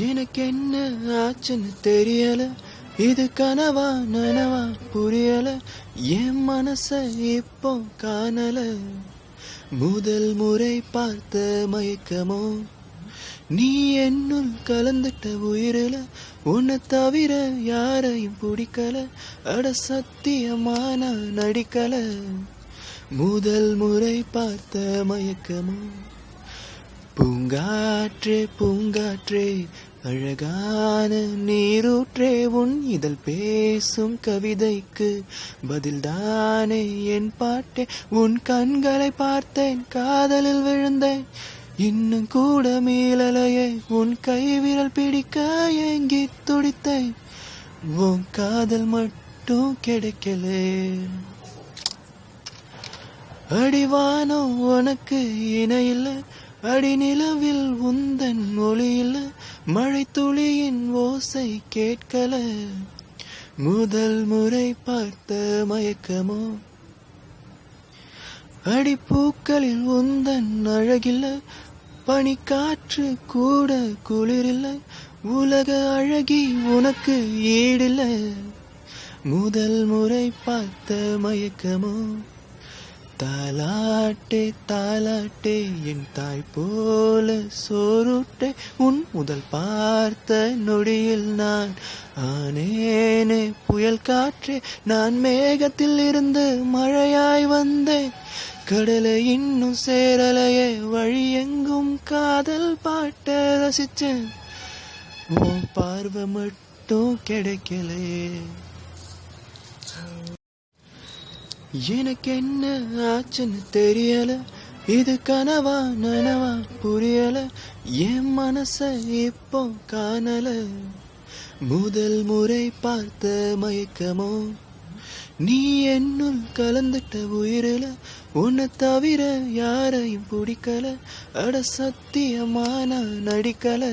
எனக்கு என்ன ஆச்சுன்னு தெரியல, இது கனவா நனவா புரியல, என் மனச இப்போ காணல. முதல் முறை பார்த்த மயக்கமோ, நீ என்னுள் கலந்துட்ட உயிரில, உன்னை தவிர யாரையும் பிடிக்கல, அட சத்தியமான நடிக்கல. முதல் முறை பார்த்த மயக்கமோ, பூங்காற்றே பூங்காற்றே அழகான நீரூற்றே, உன் இதழ் பேசும் கவிதைக்கு பதில்தானே என் பாட்டே. உன் கண்களை பார்த்தேன், காதலில் விழுந்தேன், இன்னும் கூட மீளலையே. உன் கை விரல் பிடிக்க ஏங்கி துடித்தேன், உன் காதல் மட்டும் கிடைக்கலே. அடிவானோ உனக்கு இணையில்லை, அடி நிலவில் உந்தன் ஒளியில்லை, மழை துளியின் ஓசை கேட்கல. முதல் முறை பார்த்த மயக்கமோ, அடி பூக்களில் உந்தன் அழகில்லை, பனிக்காற்று கூட குளிரில்லை, உலக அழகி உனக்கு ஈடில்லை. முதல் முறை பார்த்த மயக்கமோ, தாலாட்டே தாலாட்டே என் தாய் போல சோறுட்டே, உன் முதல் பார்த்த நொடியில் நான் ஆனேனே புயல் காற்றே. நான் மேகத்தில் இருந்து மழையாய் வந்தேன், கடலை இன்னும் சேரலையே, வழி எங்கும் காதல் பாட்ட ரசிச்சேன், உன் பார்வை மட்டும் கிடைக்கலையே. எனக்கு என்ன ஆச்சுன்னு தெரியல, இது கனவா நனவா புரியல, என் மனச இப்போ காணல. முதல் முறை பார்த்த மயக்கமோ, நீ என்னுள் கலந்துட்ட உயிரில, உன்னை தவிர யாரையும் பிடிக்கல, அட சத்தியமான நடிக்கல.